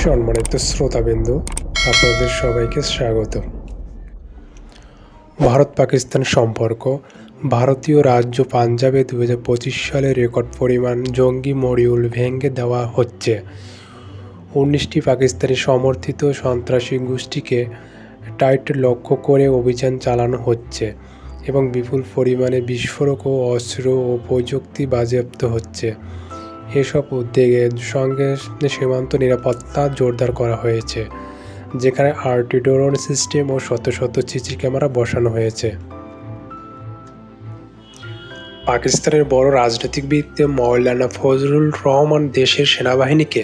সম্মানিত শ্রোতাবিন্দু, আপনাদের সবাইকে স্বাগত। ভারত পাকিস্তান সম্পর্ক। ভারতীয় রাজ্য পাঞ্জাবে 2025 সালে রেকর্ড পরিমাণ জঙ্গি মডিউল ভেঙে দেওয়া হচ্ছে। 19টি পাকিস্তানি সমর্থিত সন্ত্রাসী গোষ্ঠীকে টার্গেট লক্ষ্য করে অভিযান চালানো হচ্ছে এবং বিপুল পরিমাণে বিস্ফোরক ও অস্ত্র ও প্রযুক্তি বাজেয়াপ্ত হচ্ছে। এসব উদ্যোগের সঙ্গে সীমান্ত নিরাপত্তা জোরদার করা হয়েছে, যেখানে আরটি ড্রোন সিস্টেম ও শত শত সিসি ক্যামেরা বসানো হয়েছে। পাকিস্তানের বড় রাজনীতিবিদ মৌলানা ফজলুর রহমান দেশের সেনাবাহিনীকে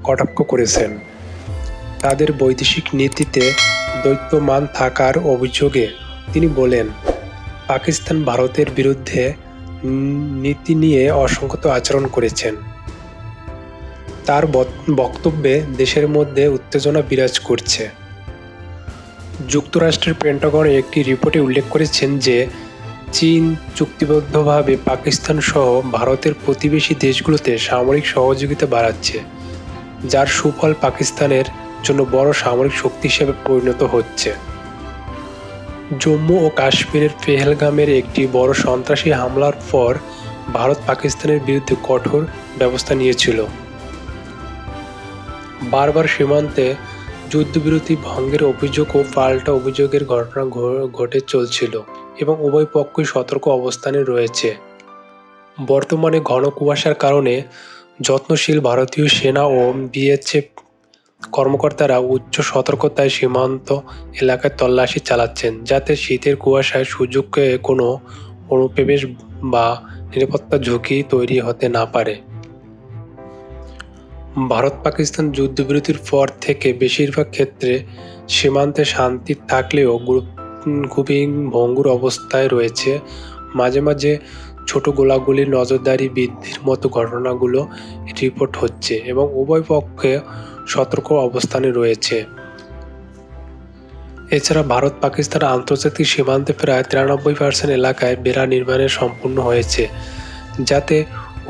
কটাক্ষ করেছেন তাদের বৈদেশিক নীতিতে দ্বৈতমান থাকার অভিযোগে। তিনি বলেন, পাকিস্তান ভারতের বিরুদ্ধে নীতি নিয়ে অসংযত আচরণ করেছেন। তার বক্তব্যে দেশের মধ্যে উত্তেজনা বিরাজ করছে। যুক্তরাষ্ট্রের পেন্টাগন একটি রিপোর্টে উল্লেখ করেছেন যে চীন চুক্তিবদ্ধভাবে পাকিস্তান সহ ভারতের প্রতিবেশী দেশগুলোতে সামরিক সহযোগিতা বাড়াচ্ছে, যার সুফল পাকিস্তানের জন্য বড় সামরিক শক্তি হিসেবে পরিণত হচ্ছে। জম্মু ও কাশ্মীরের পেহেলগামের একটি বড় সন্ত্রাসী হামলার পর ভারত পাকিস্তানের বিরুদ্ধে কঠোর ব্যবস্থা নিয়েছিল। বারবার সীমান্তে যুদ্ধবিরতি ভঙ্গের অভিযোগ ও পাল্টা অভিযোগের ঘটনা ঘটে চলছিল এবং উভয় পক্ষই সতর্ক অবস্থানে রয়েছে। বর্তমানে ঘন কুয়াশার কারণে যত্নশীল ভারতীয় সেনা ও বিএসএফ কর্মকর্তারা উচ্চ সতর্কতায় সীমান্ত এলাকায় তল্লাশি চালাচ্ছেন, যাতে শীতের কুয়াশায় সুযোগে কোনো অনুপ্রবেশ বা নিরাপত্তা ঝুঁকি তৈরি হতে না পারে। ভারত পাকিস্তান যুদ্ধবিরতির পর থেকে বেশিরভাগ ক্ষেত্রে সীমান্তে শান্তি থাকলেও খুবই ভঙ্গুর অবস্থায় রয়েছে। মাঝে মাঝে ছোট গোলাগুলি, নজরদারি বৃদ্ধির মতো ঘটনাগুলো রিপোর্ট হচ্ছে এবং উভয় পক্ষে সতর্ক অবস্থানে রয়েছে। এছাড়া ভারত পাকিস্তান আন্তর্জাতিক সীমান্তে প্রায় 93% এলাকায় বেড়া নির্মাণের সম্পূর্ণ হয়েছে, যাতে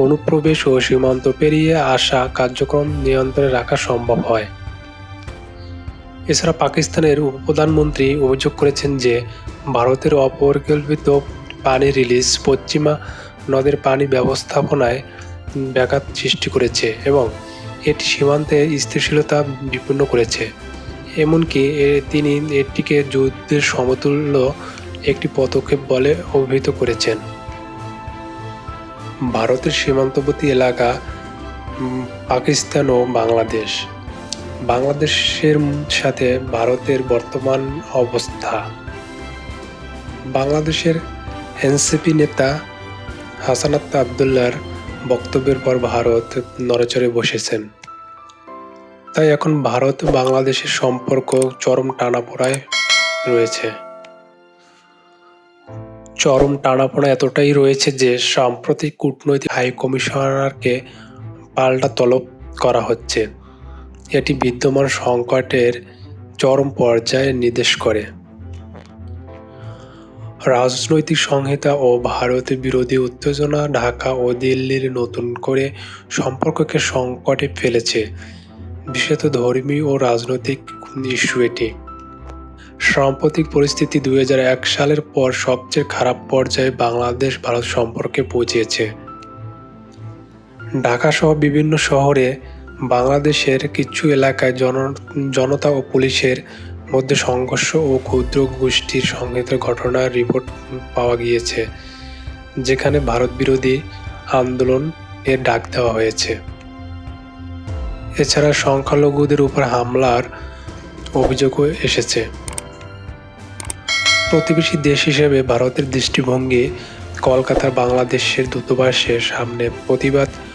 অনুপ্রবেশ ও সীমান্ত পেরিয়ে আসা কার্যক্রম নিয়ন্ত্রণে রাখা সম্ভব হয়। এছাড়া পাকিস্তানের উপপ্রধানমন্ত্রী অভিযোগ করেছেন যে ভারতের অপরিকল্পিত পানি রিলিজ পশ্চিমা নদের পানি ব্যবস্থাপনায় ব্যাঘাত সৃষ্টি করেছে এবং এটি সীমান্তে স্থিতিশীলতা বিপন্ন করেছে। এমনকি তিনি এটিকে যুদ্ধের সমতুল্য একটি পদক্ষেপ বলে অভিহিত করেছেন। ভারতের সীমান্তবর্তী এলাকা পাকিস্তান ও বাংলাদেশ। বাংলাদেশের সাথে ভারতের বর্তমান অবস্থা। বাংলাদেশের এনসিপি নেতা হাসানাত আবদুল্লাহর বক্তব্যের পর ভারত নড়েচড়ে বসেছেন। তাই এখন ভারত ও বাংলাদেশের সম্পর্ক চরম টানাপোড়ায় রয়েছে। চরম টানাপোড়া এতটাই রয়েছে যে সাম্প্রতিক কূটনৈতিক হাই কমিশনারকে পাল্টা তলব করা হচ্ছে। এটি বিদ্যমান সংকটের চরম পর্যায়ে নির্দেশ করে। রাজনৈতিক সংহিতা ও ভারত বিরোধী উত্তেজনা ঢাকা ও দিল্লির নতুন করে সম্পর্ককে সংকটে ফেলেছে, বিশেষত ধর্মীয় ও রাজনৈতিক ইস্যু। এটি সাম্প্রতিক পরিস্থিতি 2001 সালের পর সবচেয়ে খারাপ পর্যায়ে বাংলাদেশ ভারত সম্পর্কে পৌঁছেছে। ঢাকা সহ বিভিন্ন শহরে বাংলাদেশের কিছু এলাকায় জনতা ও পুলিশের মধ্যে সংঘর্ষ ও ক্ষুদ্র গোষ্ঠীর সংঘাতের ঘটনার রিপোর্ট পাওয়া গিয়েছে, যেখানে ভারত বিরোধী আন্দোলন এর ডাক দেওয়া হয়েছে। এছাড়া সংখ্যালঘুদের উপর হামলার অভিযোগও এসেছে। প্রতিবেশী দেশ হিসেবে ভারতের দৃষ্টিভঙ্গি কলকাতার বাংলাদেশের দূতাবাসের সামনে প্রতিবাদ